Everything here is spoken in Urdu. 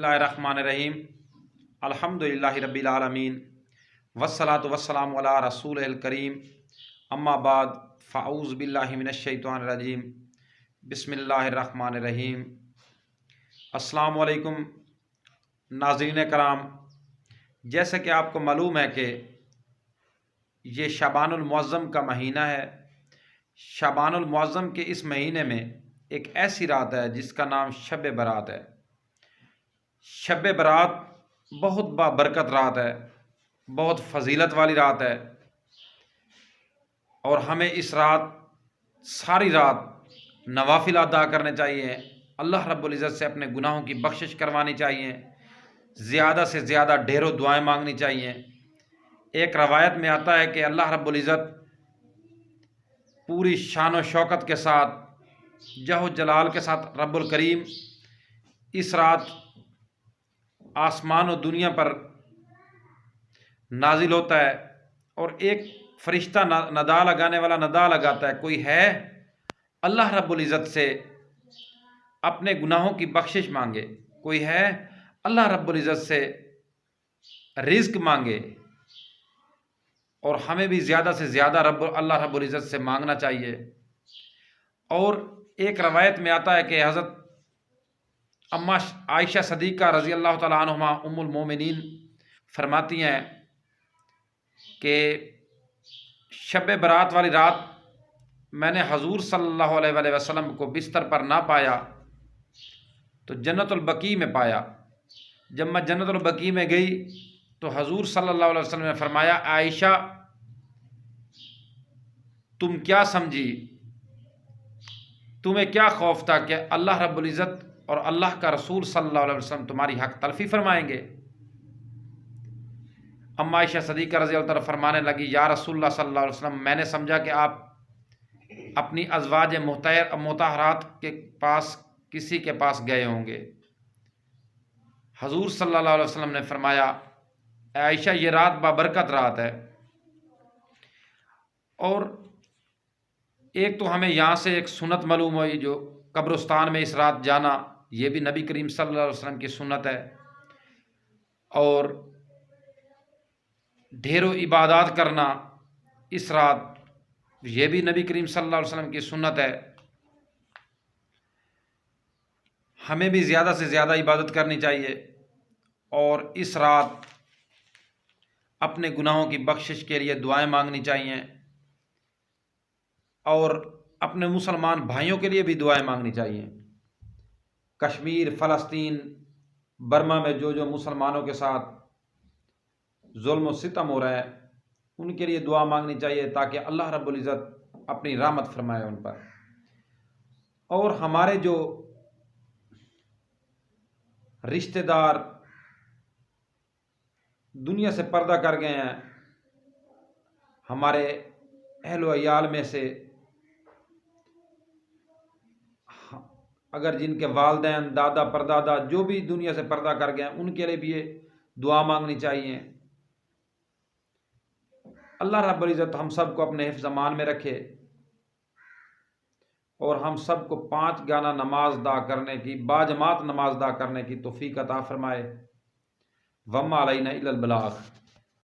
اللہ الرحمن الرحیم الحمدللہ رب العالمین والصلاۃ والسلام علی رسول الکریم اما بعد فاعوذ باللہ من الشیطان الرجیم بسم اللہ الرحمن الرحیم۔ السلام علیکم ناظرین کرام، جیسا کہ آپ کو معلوم ہے کہ یہ شعبان المعظم کا مہینہ ہے۔ شعبان المعظم کے اس مہینے میں ایک ایسی رات ہے جس کا نام شب برات ہے۔ شب برات بہت بابرکت رات ہے، بہت فضیلت والی رات ہے، اور ہمیں اس رات ساری رات نوافل ادا کرنے چاہیے، اللہ رب العزت سے اپنے گناہوں کی بخشش کروانی چاہیے، زیادہ سے زیادہ ڈھیروں دعائیں مانگنی چاہیے۔ ایک روایت میں آتا ہے کہ اللہ رب العزت پوری شان و شوکت کے ساتھ، جہ و جلال کے ساتھ رب الکریم اس رات آسمان و دنیا پر نازل ہوتا ہے، اور ایک فرشتہ ندا لگانے والا ندا لگاتا ہے، کوئی ہے اللہ رب العزت سے اپنے گناہوں کی بخشش مانگے، کوئی ہے اللہ رب العزت سے رزق مانگے، اور ہمیں بھی زیادہ سے زیادہ اللہ رب العزت سے مانگنا چاہیے۔ اور ایک روایت میں آتا ہے کہ حضرت اماں عائشہ صدیقہ رضی اللہ تعالیٰ عنہما ام المومنین فرماتی ہیں کہ شب برات والی رات میں نے حضور صلی اللہ علیہ وسلم کو بستر پر نہ پایا تو جنت البقیع میں پایا۔ جب میں جنت البقیع میں گئی تو حضور صلی اللہ علیہ وسلم نے فرمایا، عائشہ تم کیا سمجھی، تمہیں کیا خوف تھا کہ اللہ رب العزت اور اللہ کا رسول صلی اللہ علیہ وسلم تمہاری حق تلفی فرمائیں گے؟ اما عائشہ صدیقہ رضی اللہ تعالیٰ فرمانے لگی، یا رسول اللہ صلی اللہ علیہ وسلم، میں نے سمجھا کہ آپ اپنی ازواج مطہرات کے پاس کسی کے پاس گئے ہوں گے۔ حضور صلی اللہ علیہ وسلم نے فرمایا، اے عائشہ یہ رات بابرکت رات ہے، اور ایک تو ہمیں یہاں سے ایک سنت معلوم ہوئی، جو قبرستان میں اس رات جانا یہ بھی نبی کریم صلی اللہ علیہ وسلم کی سنت ہے، اور ڈھیروں عبادات کرنا اس رات یہ بھی نبی کریم صلی اللہ علیہ وسلم کی سنت ہے۔ ہمیں بھی زیادہ سے زیادہ عبادت کرنی چاہیے، اور اس رات اپنے گناہوں کی بخشش کے لیے دعائیں مانگنی چاہیے، اور اپنے مسلمان بھائیوں کے لیے بھی دعائیں مانگنی چاہیے۔ کشمیر، فلسطین، برما میں جو مسلمانوں کے ساتھ ظلم و ستم ہو رہا ہے، ان کے لیے دعا مانگنی چاہیے تاکہ اللہ رب العزت اپنی رحمت فرمائے ان پر۔ اور ہمارے جو رشتہ دار دنیا سے پردہ کر گئے ہیں، ہمارے اہل و عیال میں سے اگر جن کے والدین، دادا، پردادا جو بھی دنیا سے پردہ کر گئے ہیں، ان کے لیے بھی یہ دعا مانگنی چاہیے۔ اللہ رب العزت ہم سب کو اپنے حفظ امان میں رکھے، اور ہم سب کو 5 گانا نماز ادا کرنے کی، باجماعت نماز ادا کرنے کی توفیق عطا فرمائے۔ وما علینا الا البلاغ۔